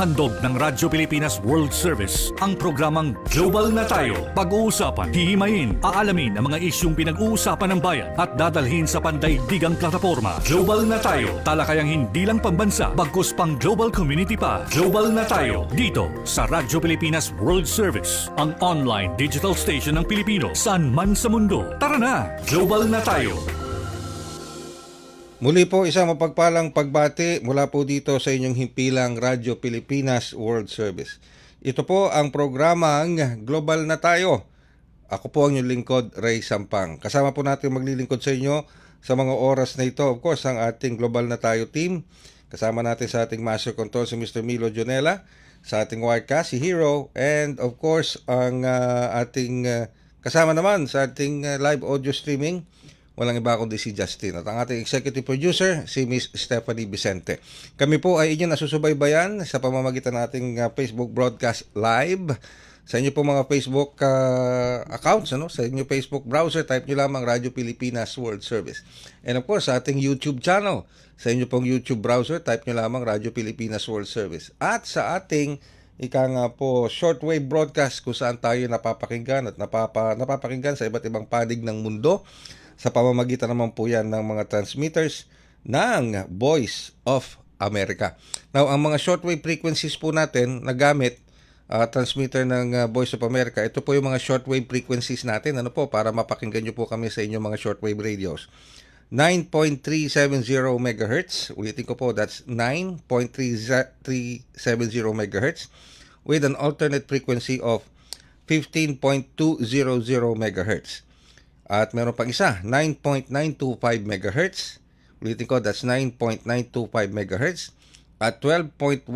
Handog ng Radyo Pilipinas World Service ang programang Global na Tayo. Pag-uusapan, hihimayin, aalamin ang mga isyung pinag-uusapan ng bayan at dadalhin sa pandaigdigang plataforma. Global na Tayo, talakayang hindi lang pambansa, bagkus pang global community pa. Global na Tayo, dito sa Radyo Pilipinas World Service, ang online digital station ng Pilipino saan man sa mundo. Tara na, Global na Tayo! Muli po isang mapagpalang pagbati mula po dito sa inyong himpilang Radyo Pilipinas World Service. Ito po ang programang Global na Tayo. Ako po ang inyong lingkod, Ray Sampang. Kasama po natin maglilingkod sa inyo sa mga oras na ito. Of course, ang ating Global na Tayo team. Kasama natin sa ating Master Control si Mr. Milo Jonela, sa ating Wirecast si Hero, and of course, ang ating kasama naman sa ating live audio streaming, walang iba kundi si Justin. At ang ating executive producer, si Miss Stephanie Vicente. Kami po ay inyong nasusubaybayan sa pamamagitan ng ating Facebook broadcast live. Sa inyo po mga Facebook accounts, sa inyo Facebook browser, type nyo lamang Radyo Pilipinas World Service. And of course, sa ating YouTube channel, sa inyo pong YouTube browser, type nyo lamang Radyo Pilipinas World Service. At sa ating shortwave broadcast kung saan tayo napapakinggan at napapakinggan sa iba't ibang panig ng mundo, sa pamamagitan naman po yan ng mga transmitters ng Voice of America. Now, ang mga shortwave frequencies po natin na gamit, transmitter ng Voice of America, ito po yung mga shortwave frequencies natin, para mapakinggan nyo po kami sa inyong mga shortwave radios. 9.370 MHz, ulitin ko po, that's 9.370 MHz with an alternate frequency of 15.200 MHz. At meron pang isa, 9.925 MHz. Ulitin ko, that's 9.925 MHz at 12.120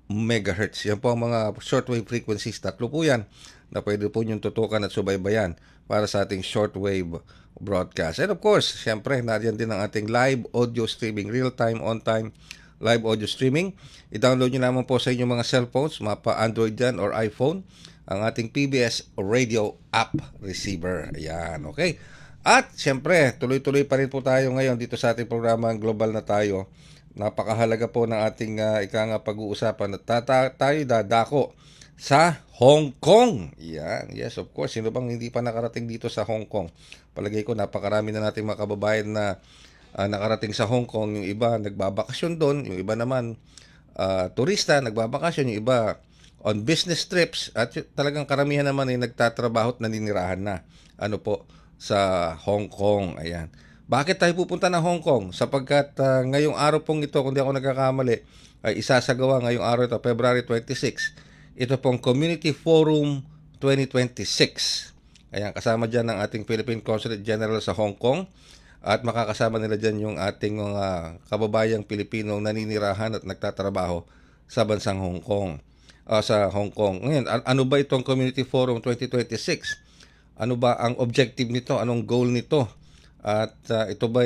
MHz. Yan po ang mga shortwave frequencies. Tatlo po yan na pwede po niyong tutukan at subaybayan para sa ating shortwave broadcast. And of course, siyempre, nariyan din ang ating live audio streaming, real-time, on-time live audio streaming. I-download nyo naman po sa inyong mga cellphones, mapa Android yan or iPhone, ang ating PBS Radio App Receiver. Ayan, okay. At siyempre, tuloy-tuloy pa rin po tayo ngayon dito sa ating programang Global na Tayo. Napakahalaga po ng ating pag-uusapan at tayo dadako sa Hong Kong. Yan, yes, of course. Sino bang hindi pa nakarating dito sa Hong Kong? Palagay ko napakarami na nating mga kababayan na nakarating sa Hong Kong. Yung iba nagbabakasyon doon, yung iba naman turista, nagbabakasyon, yung iba on business trips, at talagang karamihan naman ay nagtatrabaho at naninirahan na sa Hong Kong. Ayan. Bakit tayo pupunta ng Hong Kong? Sapagkat ngayong araw pong ito, kung di ako nagkakamali, ay isasagawa ngayong araw ito, February 26. Ito pong Community Forum 2026. Ayan, kasama dyan ang ating Philippine Consulate General sa Hong Kong. At makakasama nila dyan yung ating mga kababayang Pilipinong naninirahan at nagtatrabaho sa bansang Hong Kong. Sa Hong Kong. Ngayon, ano ba itong Community Forum 2026? Ano ba ang objective nito? Anong goal nito? At ito ba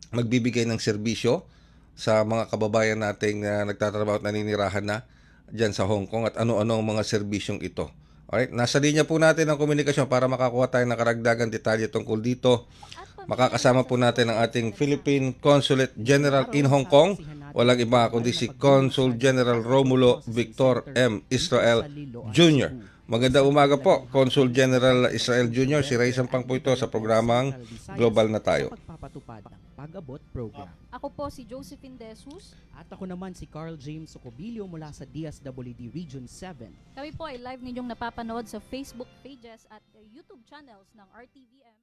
magbibigay ng serbisyo sa mga kababayan nating nagtatrabaho at naninirahan na dyan sa Hong Kong, at ano-ano ang mga serbisyong ito? Alright, nasa linya po natin ang komunikasyon para makakuha tayo ng karagdagang detalye tungkol dito. Makakasama po natin ang ating Philippine Consulate General in Hong Kong. Walang iba kundi si Consul General Romulo Victor M. Israel Jr. Magandang umaga po, Consul General Israel Jr. Si Ray Sampang po ito sa programang Global na Tayo. Pag-abot program. Ako po si Josephine De Jesus. At ako naman si Carl James Socobilio mula sa DSWD Region 7. Kami po ay live ninyong napapanood sa Facebook pages at YouTube channels ng RTVM.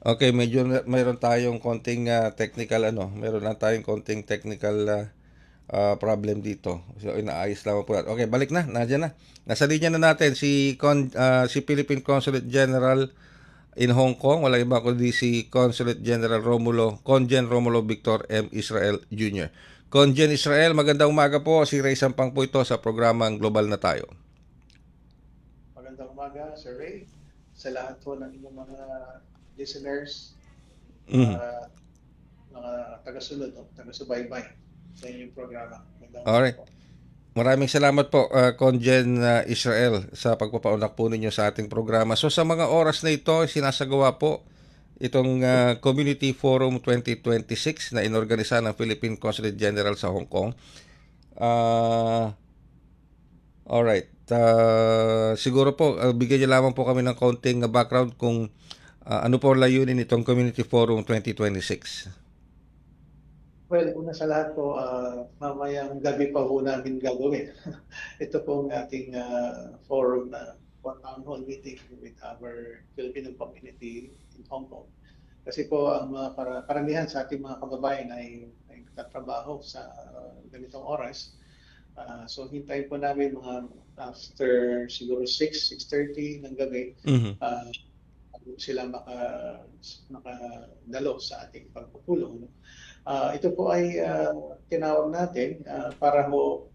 Okay, medyo mayroon tayong konting technical meron lang tayong konting technical problem dito. So inaayos lang po natin. Okay, balik na. Nandiyan na. Nasa linya na natin si Philippine Consulate General in Hong Kong. Wala iba kundi si Consulate General Congen Romulo Victor M. Israel Jr. Congen Israel, magandang umaga po. Si Ray Sampang po ito sa programang Global na Tayo. Magandang umaga, Sir Ray. Sa lahat po ng inyong mga listeners, mga taga-sunod, taga-subaybay sa inyong programa. Alright. Maraming salamat po, Congen Israel, sa pagpapaunak po ninyo sa ating programa. So sa mga oras na ito, sinasagawa po itong Community Forum 2026 na inorganisa ng Philippine Consulate General sa Hong Kong. Alright. Siguro po, bigyan niyo lamang po kami ng konting background kung ano po ang layunin itong Community Forum 2026. Well, una sa lahat po, mamayang gabi pa po namin gagawin. Ito po ang ating forum na town hall meeting with our Filipino community in Hong Kong. Kasi po ang mga karamihan sa ating mga kababayan ay nagtatrabaho sa ganitong oras. So hintayin po namin mga after siguro 6:30 ng gabi sila makadalo sa ating pagpupulong. Ito po ay tinawag natin para ho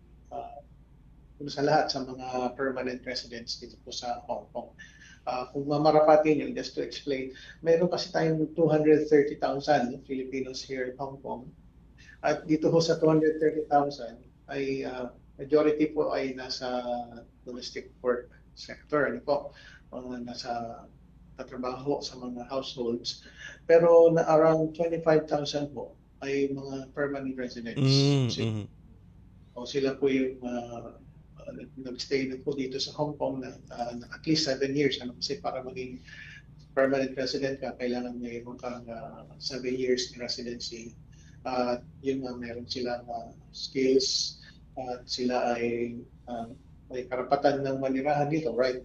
sa lahat sa mga permanent residents dito po sa Hong Kong. Kung mamarapatin yun, just to explain, meron kasi tayong 230,000 Filipinos here in Hong Kong. At dito ho sa 230,000 ay majority po ay nasa domestic work sector. Ano po? Nasa tatrabaho sa mga households. Pero na around 25,000 po ay mga permanent residents. O sila po yung nagstay na po dito sa Hong Kong na at least 7 years. Ano kasi para maging permanent resident ka, kailangan mayroon kang 7 years in residency. Yun nga, meron silang skills at sila ay may karapatan ng manirahan dito, right?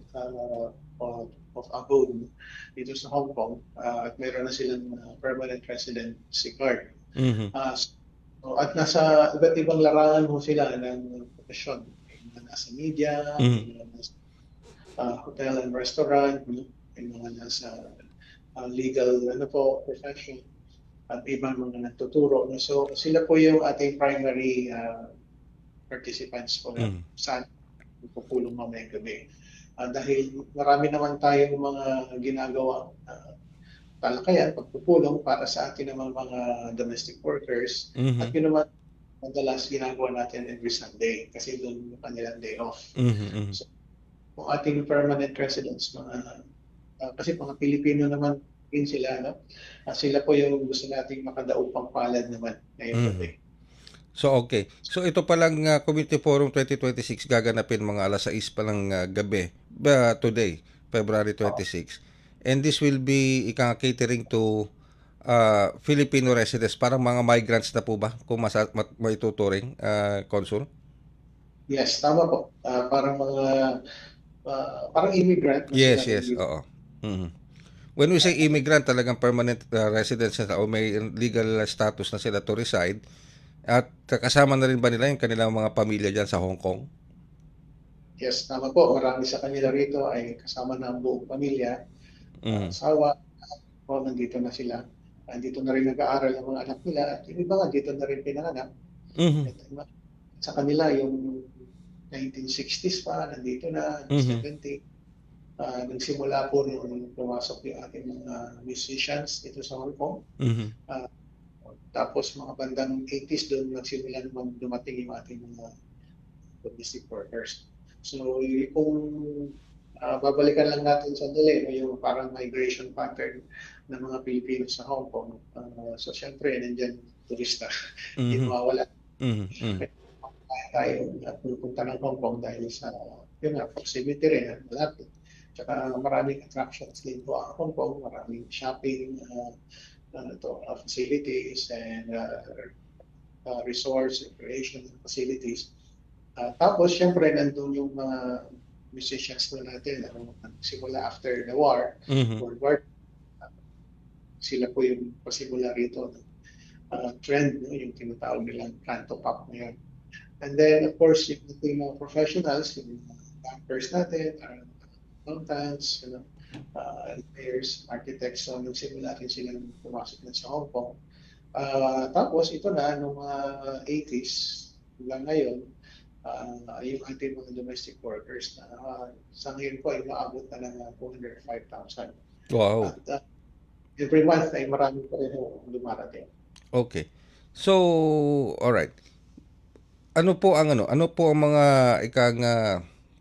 Of abode dito sa Hong Kong. At meron na silang permanent residency card. At nasa iba't ibang larangan mo sila ng profesyon. Nasa media, nasa hotel and restaurant, mga nasa legal profession, at ibang mga nagtuturo. So sila po yung ating primary participants po sa pupulong mamayang gabi. Dahil marami naman tayong mga ginagawa talakayan, pagpupulong para sa atin naman mga domestic workers. At yun naman, madalas ginagawa natin every Sunday kasi doon yung kanilang day off. So, kung ating permanent residents, kasi mga Pilipino naman din sila, no? Sila po yung gusto nating makadaupang palad naman ngayong gabi. So okay. So ito palang Community Forum 2026 gaganapin mga alas 6 pa lang gabi today, February 26. And this will be catering to Filipino residents, parang mga migrants na po ba kung maituturing, Consul? Yes, tama po. Parang mga parang immigrant. Yes, oo. When we say immigrant, talagang permanent residents na o may legal status na sila to reside, at kasama na rin ba nila yung kanilang mga pamilya dyan sa Hong Kong? Yes, tama po. Marami sa kanila rito ay kasama na ang buong pamilya. Asawa, nandito na sila. Andito na rin nag-aaral ang mga anak nila at yung iba nga dito na rin pinanganak. Sa kanila yung 1960s pa, nandito na, 70. Nagsimula po nung pumasok yung ating mga musicians dito sa Hong Kong. Tapos mga bandang 80s doon nagsimula naman dumating yung ating mga domestic workers. So kung babalikan lang natin sandali yung parang migration pattern ng mga Pilipino sa Hong Kong. So syempre, nandiyan turista. Hindi mawawala. Tayo pupunta ng Hong Kong dahil sa proximity rin. Malapit. Tsaka maraming attractions din po ang Hong Kong. Maraming shopping facilities and resorts, recreation facilities. Tapos syempre, nandun yung mga musicians na natin simula after the war, World War. Sila po yung pasimula rito trend, yung tinatawag nilang canto pop ngayon. And then of course yung mga professionals, yung bankers natin, accountants, engineers, architects, so nagsimula rin silang pumasok na sa Hong Kong. Tapos ito na noong mga 80s hanggang ngayon, yung ating mga domestic workers na sa ngayon po ay maabot na ng 205,000. Wow. At every month ay marami pa rin dumarating. Okay. So, alright. Ano po ang mga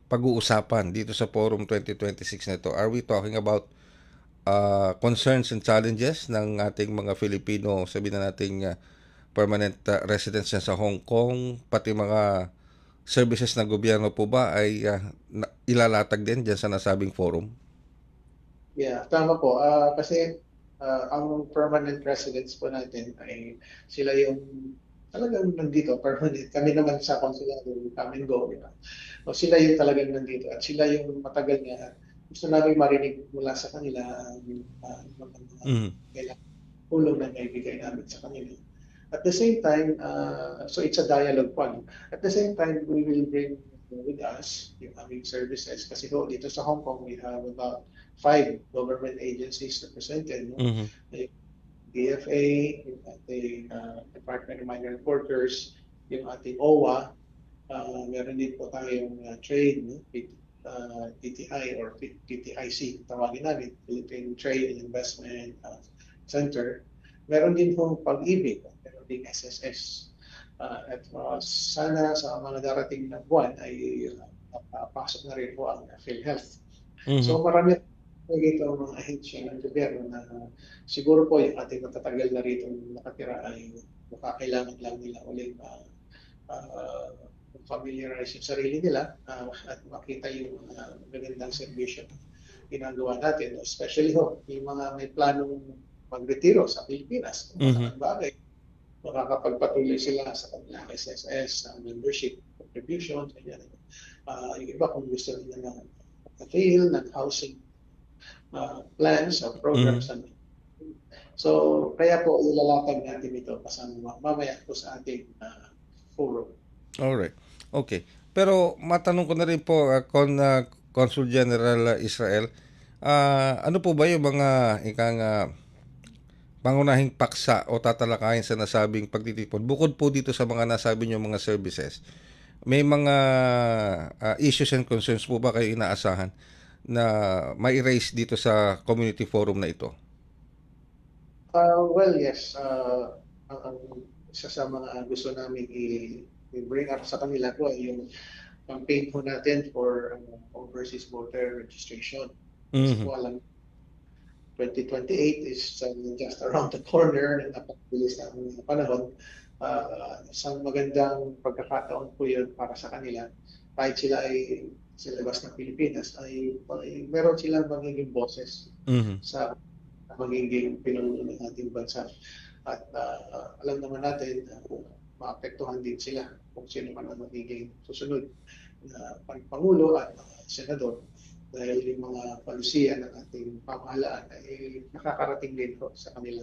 pag-uusapan dito sa Forum 2026 na ito? Are we talking about concerns and challenges ng ating mga Filipino, sabihin na nating permanent residents dyan sa Hong Kong, pati mga services ng gobyerno po ba ay ilalatag din dyan sa nasabing forum? Yeah, tama po. Kasi ang permanent residents po natin ay sila yung talagang nandito, permanent. Kami naman sa consulado, come and go. So, sila yung talagang nandito at sila yung matagal nga. Gusto namin marinig mula sa kanila yung mga kailangan tulong na naibigay namin sa kanila. At the same time, so it's a dialogue po. At the same time, we will bring with us yung aming services kasi dito sa Hong Kong, we have about 5 government agencies represented. Mhm. DFA, yung ating Department of Migrant Workers, yung ating OWA, meron din po tayong trade, PTI or PTIC, tawagin namin, Philippine Trade and Investment Center. Meron din po pag-ibig, meron din SSS. At sana sa mga darating na buwan ay napasok na rin po ang PhilHealth. So marami dito mga ahensya ng gobyerno na siguro po yung ating matatagal na rito nakatira ay makakailangan lang nila ulit familiarize yung sarili nila at makita yung magandang servisyo ginagawa natin. Especially yung mga may planong magretiro sa Pilipinas. Mga bagay, makakapagpatuloy sila sa kanilang SSS, membership, contribution, ganyan. Yung iba kung gusto nila na avail ng housing plans or programs. So, kaya po ilalatag natin ito kasama mamaya po sa ating forum. Alright. Okay. Pero matanong ko na rin po, Consul General Israel, ano po ba yung mga pangunahing paksa o tatalakayin sa nasabing pagtitipon? Bukod po dito sa mga nasabi niyo mga services, may mga issues and concerns po ba kayo inaasahan na ma-erase dito sa community forum na ito? Well, yes. Ang isa sa mga gusto namin i-bring up sa kanila po ay yung campaign po natin for overseas voter registration. So, alam, 2028 is just around the corner, napakabilis na ang panahon. Isang magandang pagkakataon po yun para sa kanila. Kahit sila ay sa labas ng Pilipinas, ay meron silang magiging boses sa magiging pinuno ng ating bansa. At alam naman natin, maapektuhan din sila kung sino man ang magiging susunod na Pangulo at Senador. Dahil yung mga palusiya ng ating pamahalaan ay nakakarating din po sa kanila.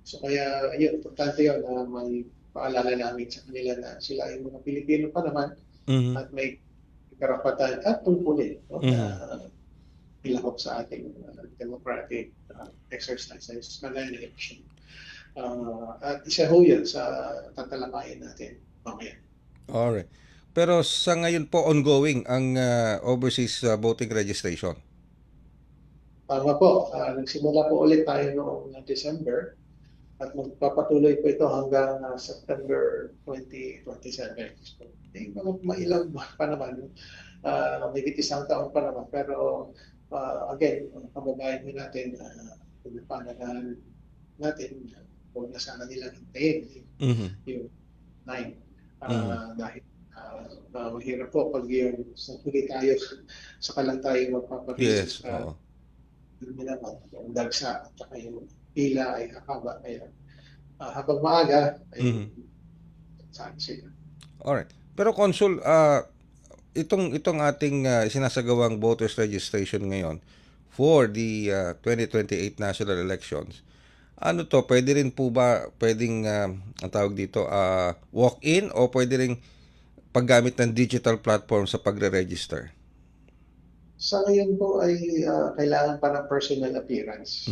So kaya, yun, importante yun na may paalala namin sa kanila na sila ay mga Pilipino pa naman at may karapatan at tungkulin na pilahok sa ating democratic exercises na election. At isa ho yun sa tatalakayin natin mamaya. Alright. Pero sa ngayon po ongoing ang overseas voting registration? Tama po. Nagsimula po ulit tayo noong December at magpapatuloy po ito hanggang September 2027. So, mailang pa naman. May isang taon pa naman. Pero again, kababayan mo natin, panagaan natin, huwag na sana nila hintayin yung 9. Dahil mahirap po pag yung huli tayo saka lang tayo magpapabisis. Yes. Yung dagsa at saka yung pila ay hakaba. Kaya habang maaga ay saan sila. Alright. Pero Consul, itong ating sinasagawang voters registration ngayon for the 2028 national elections, ano to, pwede rin po ba, pwedeng, ang tawag dito, walk-in o pwede rin paggamit ng digital platform sa pagre-register? Sa ngayon po ay kailangan pa ng personal appearance.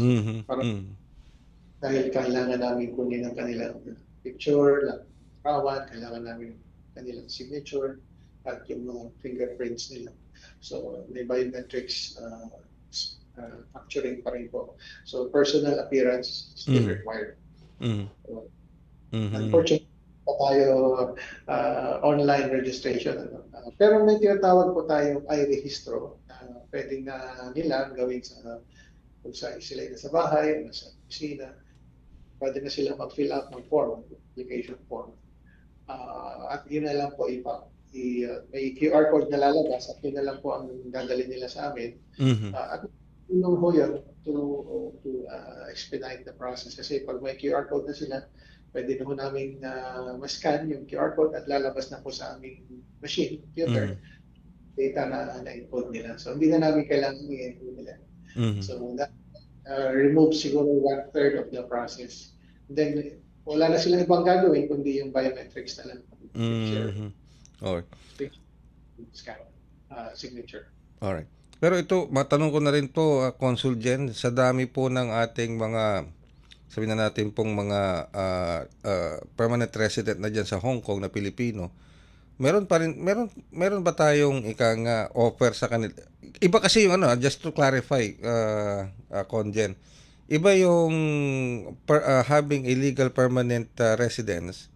Dahil kailangan namin kunin ang kanilang picture, kawan, kailangan namin kanilang signature at yung mga fingerprints nila. So may biometrics capturing pa rin po. So personal appearance still required. Unfortunately, pa tayo online registration. Pero may tinatawag po tayong iRehistro. Pwedeng na nila gawin sa kung sila ay nasa bahay, nasa opisina, pwede na sila mag-fill out ng form, application form. At yun na lang po, may QR code na lalabas at yun na lang po ang dadalhin nila sa amin. At yun ho yun to expedite the process. Kasi pag may QR code na sila, pwede na ho namin ma-scan yung QR code at lalabas na po sa aming machine, computer, data na na-encode nila. So hindi na namin kailangan i-encode nila. So that removes siguro 1/3 of the process. Then wala na silang ibang gagawin kundi yung biometrics na lang. Alright. Scan, signature. Alright. Pero ito, matanong ko na rin to, Consul Jen, sa dami po ng ating mga, sabihin na natin pong mga permanent resident na dyan sa Hong Kong na Pilipino, meron ba tayong offer sa kanila? Iba kasi yung just to clarify, Conjen, iba yung having illegal permanent residence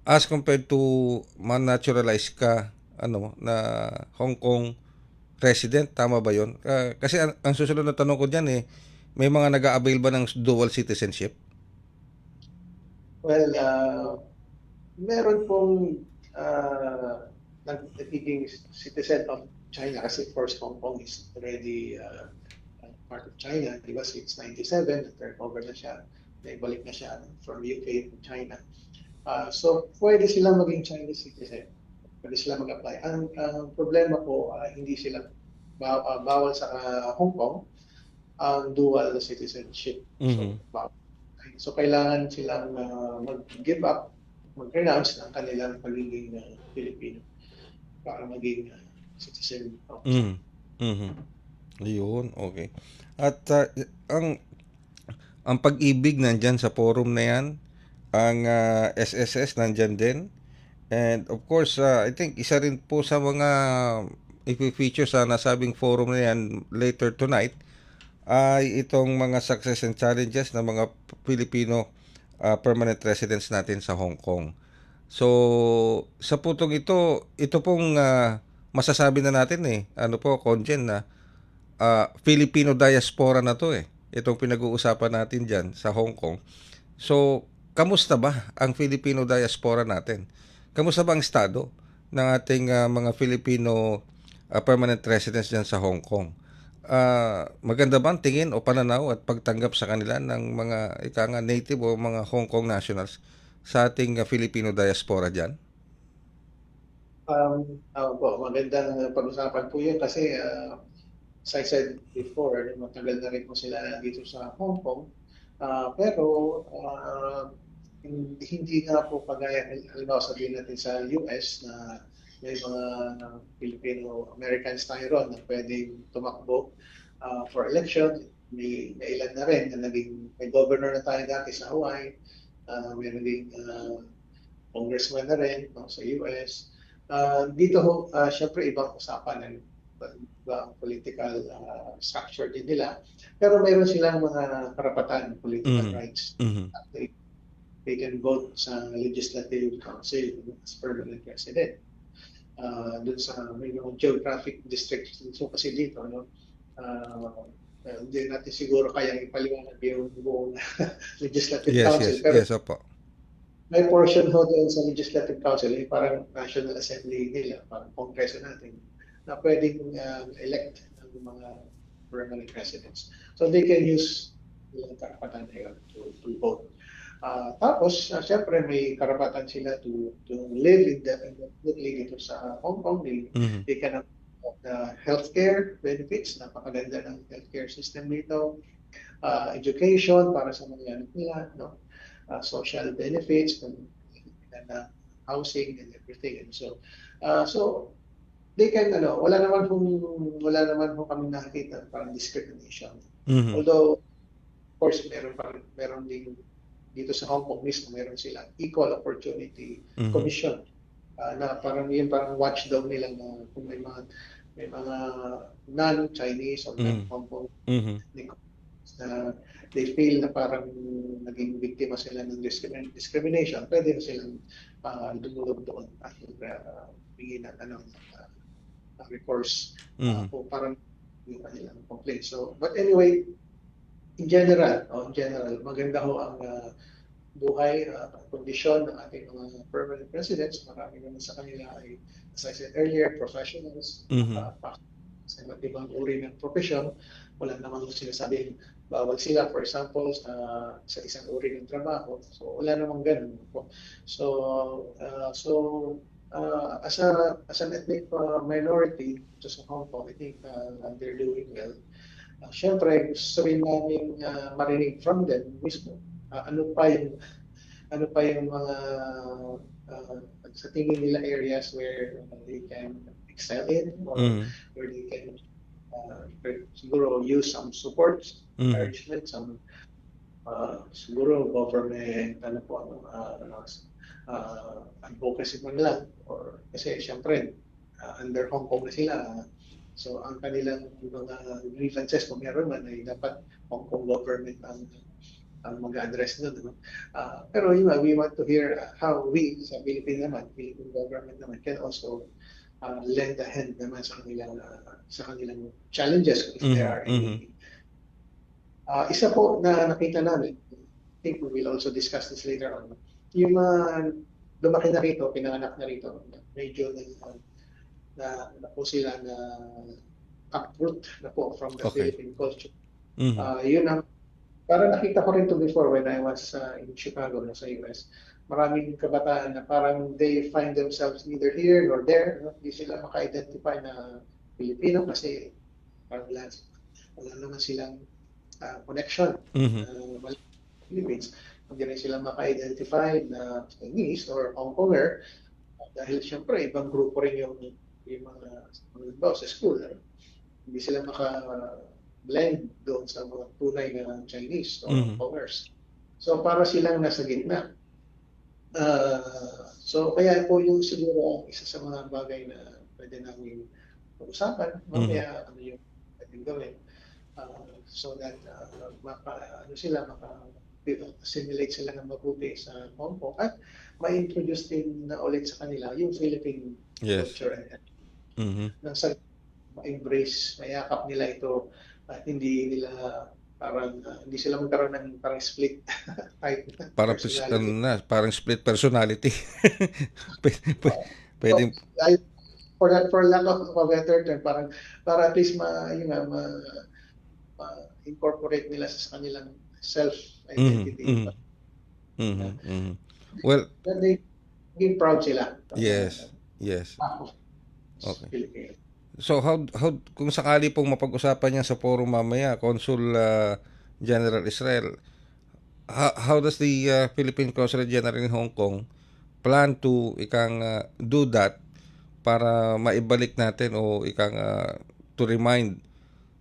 as compared to man-naturalize ka na Hong Kong resident, tama ba yun? Kasi ang susunod na tanong ko dyan may mga nag-a-avail ba ng dual citizenship? Well, meron pong nagiging citizen of China kasi of course Hong Kong is already part of China, di ba? Since 97, turn over na siya, naibalik na siya from UK to China. So, pwede silang maging Chinese citizen. Pwede sila mag-apply. Ang problema po, hindi sila bawal sa Hong Kong ang dual citizenship. So, kailangan silang mag-give up, mag-renounce ng kanilang pagiging Filipino para maging citizen of China. Yun, okay. At ang pag-ibig nandyan sa forum na yan, ang SSS nandyan din. And of course, I think isa rin po sa mga i-feature sa nasabing forum na yan later tonight ay itong mga success and challenges ng mga Filipino permanent residents natin sa Hong Kong. So, sa putong ito pong masasabi na natin Conjen, na Filipino diaspora na to itong pinag-uusapan natin dyan sa Hong Kong. So, kamusta ba ang Filipino diaspora natin? Kamusta ba ang estado ng ating mga Filipino permanent residents dyan sa Hong Kong? Maganda ba ang tingin o pananaw at pagtanggap sa kanila ng mga native o mga Hong Kong nationals sa ating Filipino diaspora dyan? Magandang pag-usapan po yun kasi as I said before, matagal na rin po sila dito sa Hong Kong. Pero hindi nga po kagaya, halimbawa sabihin natin sa US na may mga Filipino-Americans tayo ron na pwedeng tumakbo for election. May ilan na rin na may governor na tayo dati sa Hawaii. May naging congressman na rin sa US. Dito syempre ibang usapan, ibang political structure din nila. Pero mayroon silang mga karapatan, political rights. They can vote sa Legislative Council as permanent resident. Doon sa may mga geographic districts. So kasi dito, hindi natin siguro kayang ipaliwanag yung buong Legislative Council. Pero opo. may portion ho doon sa Legislative Council, parang National Assembly nila, parang Kongreso natin, na pwedeng elect ng mga permanent residents. So they can use yung karapatan to vote. Tapos, syempre may karapatan sila to live indefinitely dito sa Hong Kong. They can have the healthcare benefits, napakaganda ng healthcare system dito. Education para sa mga anak nila, social benefits, housing and everything. And so they can wala naman po kami nakikita parang discrimination. Although of course meron din dito sa Hong Kong mismo, meron silang Equal Opportunity Commission na parang watchdog nila na kung may mga non-Chinese or non-Hong Kong na they feel na parang naging biktima sila ng discrimination, pwede na silang dumulog doon at bigyan ng recourse kung parang yung kanilang complaint. So, but anyway, in general, maganda ho ang buhay, kondisyon ng ating mga permanent residents. Marami naman sa kanila ay, as I said earlier, professionals, sa iba't ibang uri ng profesyon. Wala naman sinasabing bawal sila, for example, sa isang uri ng trabaho. So, wala namang ganun po. As an ethnic minority just sa Hong Kong, I think they're doing well. Siyempre, gusto rin namin marinig from them mismo. Ano pa yung mga sa tingin nila areas where they can excel in, or where they can siguro use some support, encouragement, some siguro government advocacy man lang, or kasi siyempre under Hong Kong na sila. So ang kanilang mga grievances kung meron man ay dapat Hong Kong government ang mag-address doon. Pero we want to hear how we sa Philippine government naman can also lend a hand naman sa kanilang challenges if there are any. Isa po na nakita namin, I think we will also discuss this later on, yung lumaki na rito, pinanganak na rito, medyo na po sila na uproot na po from the Philippine culture. Yun ang parang nakita ko rin to before when I was in Chicago, sa US. Maraming kabataan na parang they find themselves neither here nor there. Hindi sila maka-identify na Filipino kasi parang wala naman silang connection sa Philippines. Hindi rin sila maka-identify na Chinese or Hong Konger dahil siyempre ibang grupo rin yung mga sa school. Hindi sila blend doon sa mga tunay na Chinese or Hongers. So para silang nasa gitna. So kaya po yung siguro isa sa mga bagay na pwede namin pag-usapan, mamaya ano yung pwedeng gawin so that maka-assimilate sila ng mabuti sa Hong Kong at ma-introduce din na ulit sa kanila yung Philippine culture and ma-embrace, mayakap nila ito at hindi nila hindi sila magkaroon ng parang split type parang split personality. Pwede for lack of a better term, para at least incorporate nila sa kanilang self identity. Well, that they be proud sila. Yes. Okay. Philippines. So how kung sakali pong mapag-usapan yan sa forum mamaya, Consul General Israel, how does the Philippine Consulate General in Hong Kong plan to do that para maibalik natin o to remind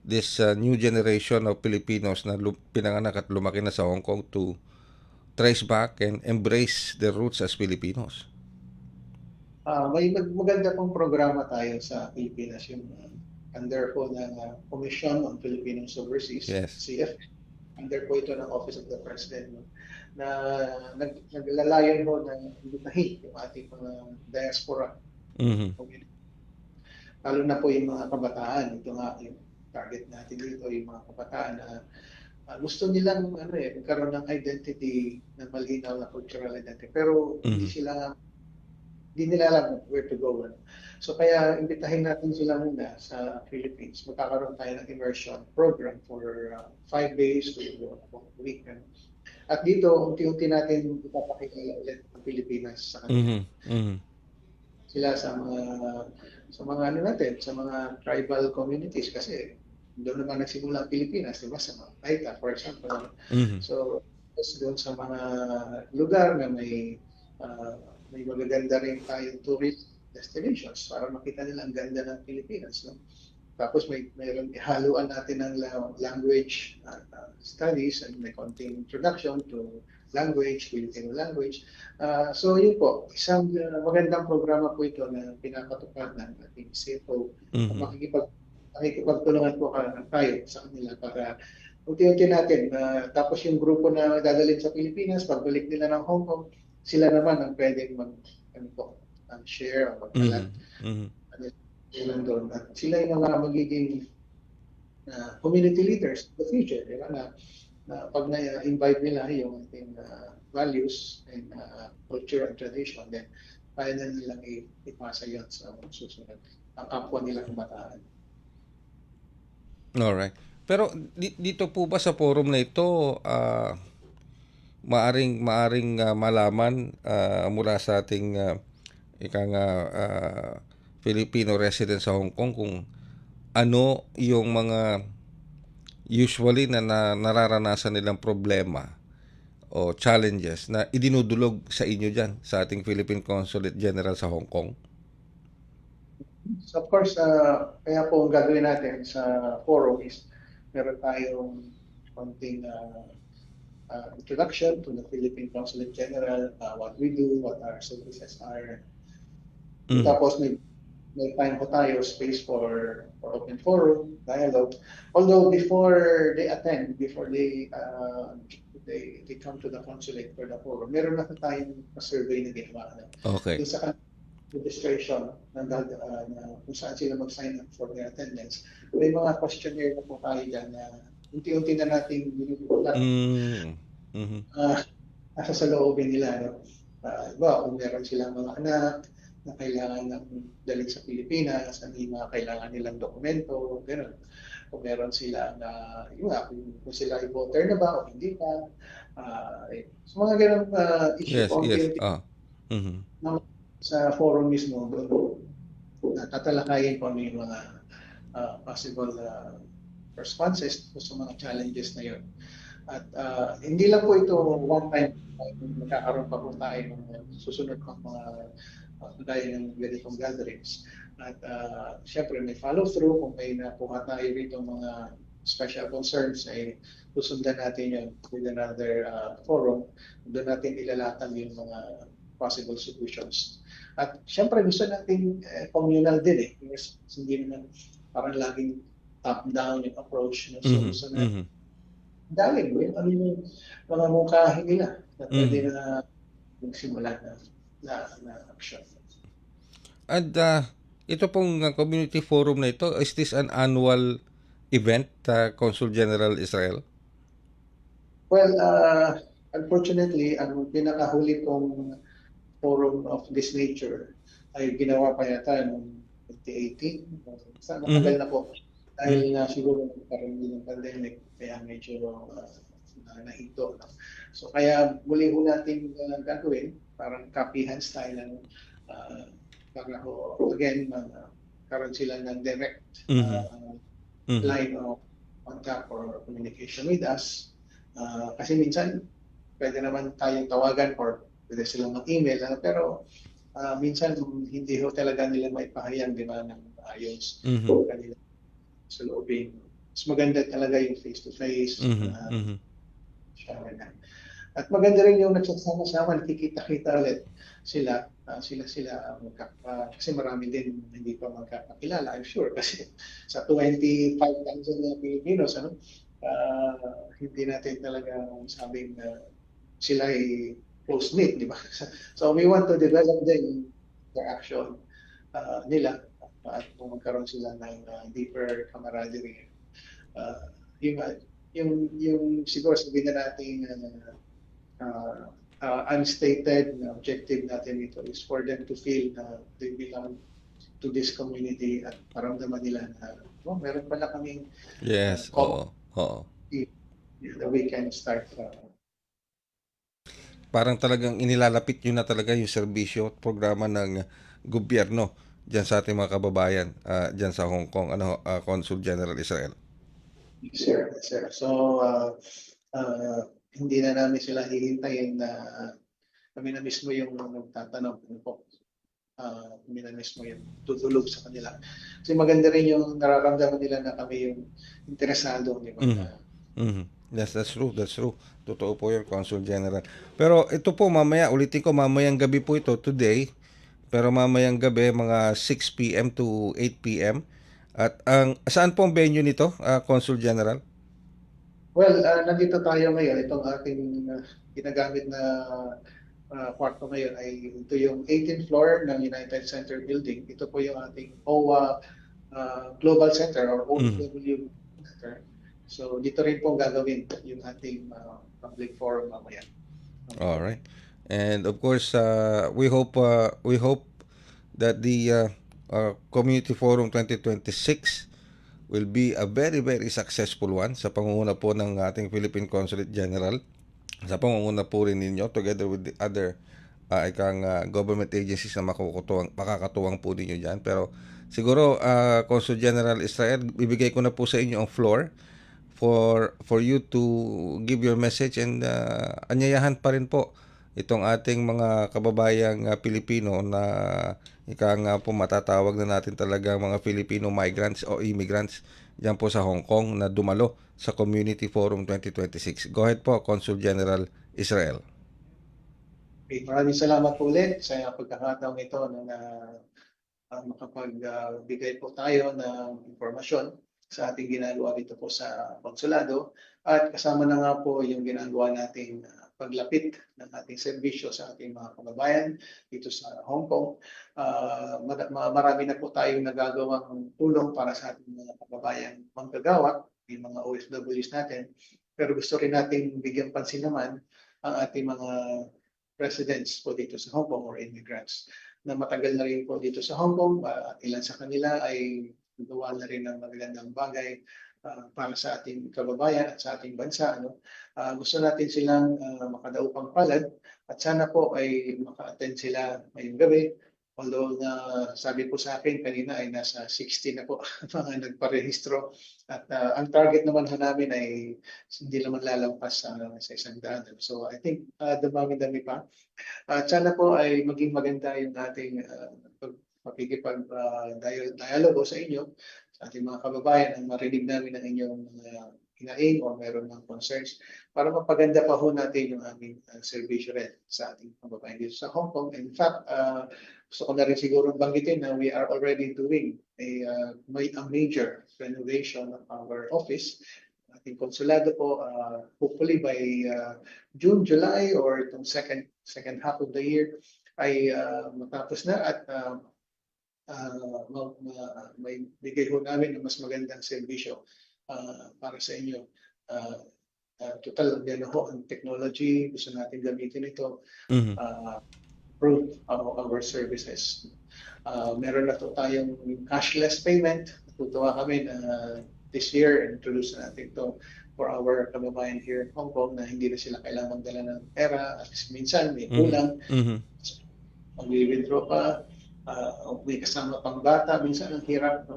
this new generation of Filipinos na pinanganak at lumaki na sa Hong Kong to trace back and embrace their roots as Filipinos? May maganda pong programa tayo sa Pilipinas, yung under po ng Commission on Filipinos Overseas, CF. Under po ito ng Office of the President, na naglalayon po na imbitahin yung ating mga diaspora community. Lalo na po yung mga kabataan. Ito nga yung target natin dito, yung mga kabataan na gusto nilang magkaroon ng identity na malinaw na cultural identity. Pero hindi nila alam where to go. So kaya imbitahin natin sila muna sa Philippines. Magkakaroon tayo ng immersion program for 5 days to a week. At dito, unti-unti natin ipapakilala ulit ang Pilipinas sa kanila. Sila sa mga tribal communities kasi doon naman nagsimula ang Pilipinas, diba? Sa mga Taita, for example. So, doon sa mga lugar na may magaganda rin tayong tourist destinations para makita nila ang ganda ng Pilipinas. No? Tapos mayroon ihaluan natin ng language studies and may konting introduction to language, Filipino language. So yun po, isang magandang programa po ito na pinapatupad ng ating CFO. Makikipagtulungan po tayo sa kanila para unti-unti natin. Tapos yung grupo na dadalhin sa Pilipinas, pagbalik nila ng Hong Kong, sila naman ang pwedeng share o magkalat. At sila yung mga magiging community leaders in the future. Diba? Na na pag na-invite nila yung ating values and culture and tradition, then kaya na nilang ipasa yun sa susunod ang kapwa nilang kabataan. Alright. Pero dito po ba sa forum na ito, maaring malaman mula sa ating Filipino resident sa Hong Kong kung ano yung mga usually na nararanasan nilang problema o challenges na idinudulog sa inyo dyan sa ating Philippine Consulate General sa Hong Kong? So of course, kaya po ang gagawin natin sa forum is meron tayong konting introduction to the Philippine Consulate General, what we do, what our services are. Tapos may time po tayo, space for open forum, dialogue. Although before they attend, before they come to the consulate for the forum, meron na tayong survey na ginawa. Okay. Yung sa registration na kung saan sila mag-sign up for their attendance. May mga questionnaire na po tayo dyan na unti-unti na natin binubulat. Nasa sa loobin nila. No? Kung meron silang mga anak na kailangan ng dalhin sa Pilipinas, ano yung mga kailangan nilang dokumento, gano'n. Kung meron sila na, kung sila ay voter na ba o hindi pa. So mga gano'ng issue. Yes. Sa forum mismo, tatalakayin po ano yung mga possible responses sa mga challenges na yun. At hindi lang po ito one time, magkakaroon pa po tayo ng susunod pang mga gaya ng ganitong gatherings. At syempre may follow-through kung may nakuha tayo rito mga special concerns ay susundan natin yun with another forum. Doon natin ilalatan yung mga possible solutions. At syempre gusto natin communal din Because hindi naman parang laging top-down yung approach. No? So gusto natin dahil ano yung mga mungkahin nila na pwede na magsimula na action. And ito pong community forum na ito, is this an annual event, Consul General Israel? Well, unfortunately, ang pinakahuli kong forum of this nature ay ginawa pa yata noong 2018. Sa matagal na po. Dahil siguro nagkaroon din ng pandemic, kaya medyo nahinto. No? So kaya muli ho natin gagawin, parang kapihan style ng para ho, again, karoon sila ng direct line of contact or communication with us. Kasi minsan, pwede naman tayong tawagan or pwede silang mag-email, pero minsan hindi ho talaga nila maipahayag, di ba, ng ayos kanila sa loobin. Mas maganda talaga yung face-to-face. At maganda rin yung nagsasama-sama, nakikita-kita ulit sila. Kasi marami din hindi pa magkakakilala, I'm sure. Kasi sa 25,000 na Pilipinos, hindi natin talaga sabing sila ay close-knit, di ba? So we want to develop din the action nila at kung magkaroon sila ng deeper camaraderie. Yung siguro sabihin na natin unstated na objective natin ito is for them to feel na they belong to this community at maramdaman nila na meron pala kaming that we can start parang talagang inilalapit nyo na talaga yung serbisyo at programa ng gobyerno dyan sa ating mga kababayan dyan sa Hong Kong, Consul General Israel. Sir. So, hindi na namin sila hihintayin na kami na mismo yung magtatanong po. Kami na mismo yung tutulog sa kanila. Kasi maganda rin yung nararamdaman nila na kami yung interesado. Di ba? Yes, that's true. Totoo po yun, Consul General. Pero ito po mamaya, ulitin ko, mamayang gabi po ito, today. Pero mamayang gabi, mga 6 p.m. to 8 p.m. At saan po ang venue nito, Consul General? Well, nandito tayo ngayon. Itong ating ginagamit na kwarto ngayon ay ito yung 18th floor ng United Center Building. Ito po yung ating OWA Global Center or OW Center. So dito rin po gagawin yung ating public forum mamaya. All right. And of course, we hope that the Community Forum 2026 will be a very very successful one sa pangunguna po ng ating Philippine Consulate General, sa pangunguna po rin ninyo together with the other government agencies na makakatuwang po ninyo dyan. Pero siguro, Consul General Israel, bibigay ko na po sa inyo ang floor for you to give your message and anyayahan pa rin po itong ating mga kababayang Pilipino na ika nga po matatawag na natin talaga mga Filipino migrants o immigrants dyan po sa Hong Kong na dumalo sa Community Forum 2026. Go ahead po, Consul General Israel. Okay, maraming salamat po ulit sa pagkakataong ito na makapagbigay po tayo ng impormasyon sa ating ginagawa dito po sa konsulado, at kasama na nga po yung ginagawa nating paglapit ng ating serbisyo sa ating mga kababayan dito sa Hong Kong. Marami na po tayong nagagawang tulong para sa ating mga kababayan manggagawa, yung mga OFWs natin, pero gusto rin nating bigyan pansin naman ang ating mga residents po dito sa Hong Kong or immigrants na matagal na rin po dito sa Hong Kong. Ilan sa kanila ay gawa na rin ng magagandang bagay para sa ating kababayan at sa ating bansa. Gusto natin silang makadaupang palad at sana po ay maka-attend sila ngayong gabi. Although sabi po sa akin kanina ay nasa 60 na po mga nagparehistro, at ang target naman namin ay hindi naman lalampas sa 100. So I think dami pa. At sana po ay maging maganda yung ating pakikipag-dialogo sa inyo, sa ating mga kababayan, ang marinig namin ang inyong hinaing o meron ng concerns para mapaganda pa ho natin yung aming serbisyo rin sa ating kababayan dito sa Hong Kong. In fact, gusto ko na rin siguro banggitin na we are already doing a major renovation of our office. Ating konsulado po, hopefully by June, July, or itong second half of the year ay matapos na, at may bigay ho namin ng mas magandang serbisyo para sa inyo. Total, yan ho ang technology, gusto natin gamitin ito, improve our services. Meron na to tayong cashless payment. Natutuwa kami na this year, introduce natin ito for our kababayan here in Hong Kong na hindi na sila kailangan magdala ng pera at minsan may kulang. Mag-withdraw pa, may kasama pang bata, minsan ang hirap,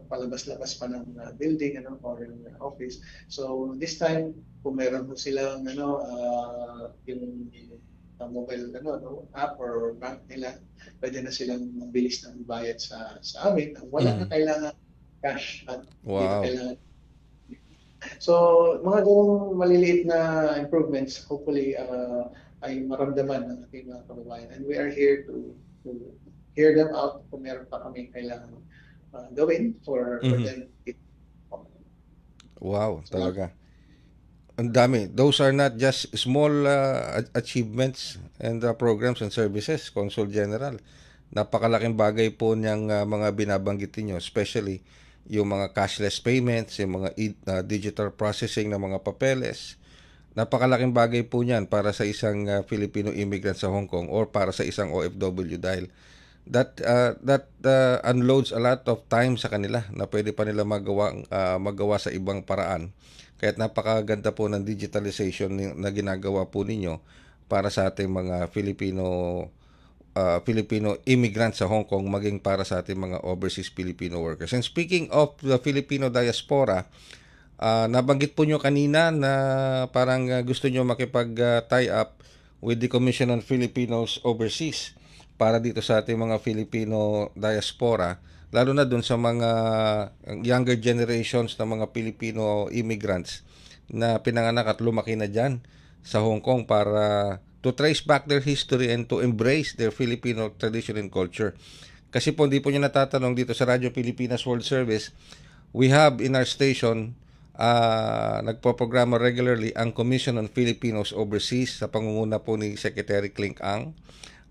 palabas-labas pa ng building or office. So this time, kung meron mo silang yung mobile app or bank nila, pwede na silang mabilis ng bayad sa amin. Wala na kailangan cash at hindi na kailangan. So mga ganung maliliit na improvements, hopefully ay maramdaman ng ating mga kababayan, and we are here to hear them out kung meron pa kami kailangan gawin for them. Wow, talaga. Ang dami. Those are not just small achievements and programs and services, Consul General. Napakalaking bagay po niyang mga binabanggit niyo, especially yung mga cashless payments, yung mga digital processing ng mga papeles. Napakalaking bagay po niyan para sa isang Filipino immigrant sa Hong Kong or para sa isang OFW, dahil that unloads a lot of time sa kanila na pwede pa nila magawa sa ibang paraan. Kaya't napakaganda po ng digitalization na ginagawa po ninyo para sa ating mga Filipino immigrants sa Hong Kong, maging para sa ating mga overseas Filipino workers. And speaking of the Filipino diaspora, nabanggit po nyo kanina na parang gusto nyo makipag-tie up with the Commission on Filipinos Overseas para dito sa ating mga Filipino diaspora, lalo na dun sa mga younger generations na mga Filipino immigrants na pinanganak at lumaki na dyan sa Hong Kong, para to trace back their history and to embrace their Filipino tradition and culture. Kasi po hindi po nyo natatanong dito sa Radyo Pilipinas World Service, we have in our station nagpo-programa regularly ang Commission on Filipinos Overseas sa pangunguna po ni Secretary Clink Ang.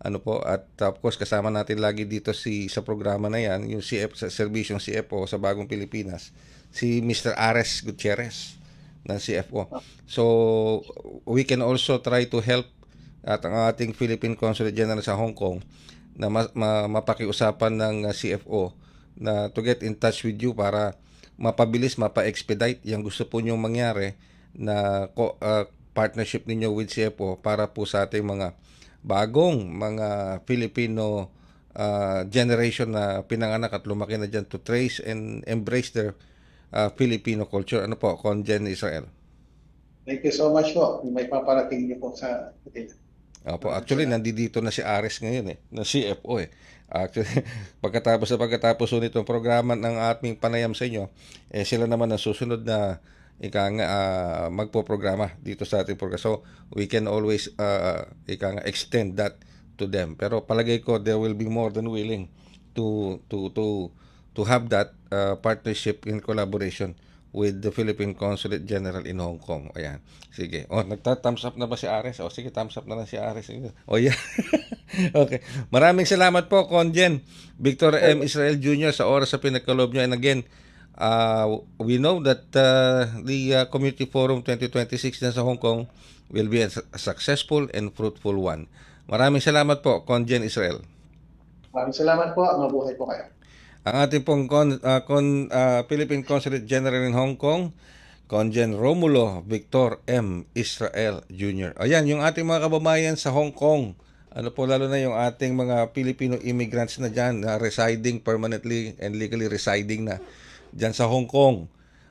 At of course kasama natin lagi dito sa programa na yan, yung CF, sa serbisyong CFO sa Bagong Pilipinas, si Mr. Ares Gutierrez. ng CFO. So, we can also try to help at ang ating Philippine Consulate General sa Hong Kong na mapakiusapan ng CFO na to get in touch with you para mapabilis, mapa-expedite yung gusto po nyong mangyari na partnership ninyo with CFO para po sa ating mga bagong mga Filipino generation na pinanganak at lumaki na dyan to trace and embrace their Filipino culture. Ano po, Conjen Israel? Thank you so much po. May paparating niyo po sa atin. Opo, actually nandito na si Ares ngayon na CFO eh. Actually, pagkatapos nitong programa ng aming panayam sa inyo, sila naman ang susunod na magpo-programa dito sa ating program. So, we can always extend that to them. Pero palagay ko they will be more than willing to have that partnership in collaboration with the Philippine Consulate General in Hong Kong. Ayan. Sige. Nagta-thumbs up na ba si Ares? Sige, thumbs up na lang si Ares. Yeah. Okay. Maraming salamat po, Conjen Victor M. Israel Jr. sa oras sa pinagkaloob nyo. And again, we know that the Community Forum 2026 na sa Hong Kong will be a successful and fruitful one. Maraming salamat po, Conjen Israel. Maraming salamat po. Mabuhay po kayo. Ang ating pong Philippine Consulate General in Hong Kong, Conjen Romulo Victor M. Israel Jr. Ayan, yung ating mga kababayan sa Hong Kong. Ano po, lalo na yung ating mga Filipino immigrants na dyan, na residing permanently and legally residing na dyan sa Hong Kong.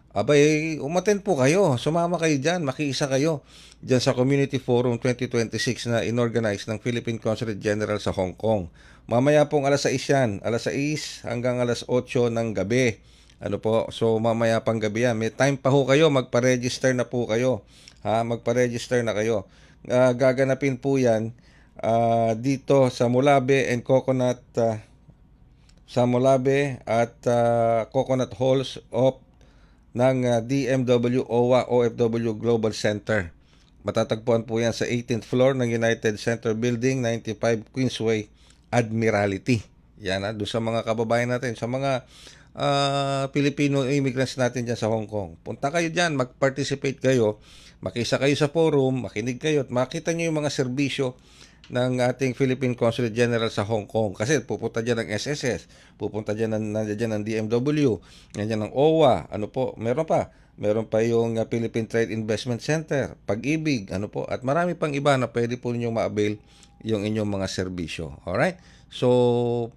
Abay, umattend po kayo. Sumama kayo dyan. Makiisa kayo dyan sa Community Forum 2026 na inorganize ng Philippine Consulate General sa Hong Kong. Mamaya pong alas 6 yan. Alas 6 hanggang alas 8 ng gabi. Ano po? So, mamaya pang gabi yan. May time pa ho kayo. Magpa-register na po kayo. Magpa-register na kayo. Gaganapin po yan dito sa Mulabe and Coconut sa Mulabe at Coconut Halls of ng DMW OWA OFW Global Center. Matatagpuan po yan sa 18th floor ng United Center Building, 95 Queensway, Admiralty. Yan doon sa mga kababayan natin, sa mga Filipino immigrants natin dyan sa Hong Kong. Punta kayo dyan, mag-participate kayo, makisa kayo sa forum, makinig kayo at makita nyo yung mga serbisyo ng ating Philippine Consulate General sa Hong Kong. Kasi pupunta dyan ng SSS, pupunta dyan ng DMW, nandiyan ng OWA, ano po, meron pa yung Philippine Trade Investment Center, Pag-ibig, ano po, at marami pang iba na pwede po ninyong ma-avail yung inyong mga serbisyo. Alright? So,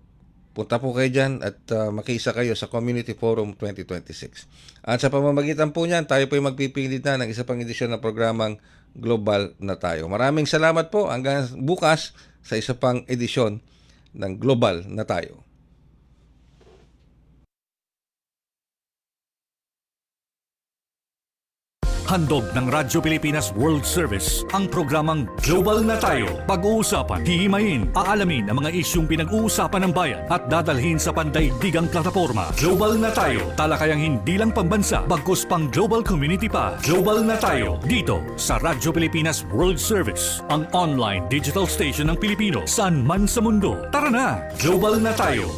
punta po kayo dyan at makiisa kayo sa Community Forum 2026. At sa pamamagitan po niyan, tayo po ay magpipilit na ng isa pang edisyon ng programang Global na Tayo. Maraming salamat po hanggang bukas sa isa pang edisyon ng Global na Tayo. Handog ng Radyo Pilipinas World Service ang programang Global na Tayo. Pag-uusapan, hihimayin, aalamin ang mga isyung pinag-uusapan ng bayan at dadalhin sa pandaigdigang plataforma. Global na Tayo, talakayang hindi lang pambansa, bagkus pang global community pa. Global na Tayo, dito sa Radyo Pilipinas World Service, ang online digital station ng Pilipino saan man sa mundo. Tara na, Global na Tayo.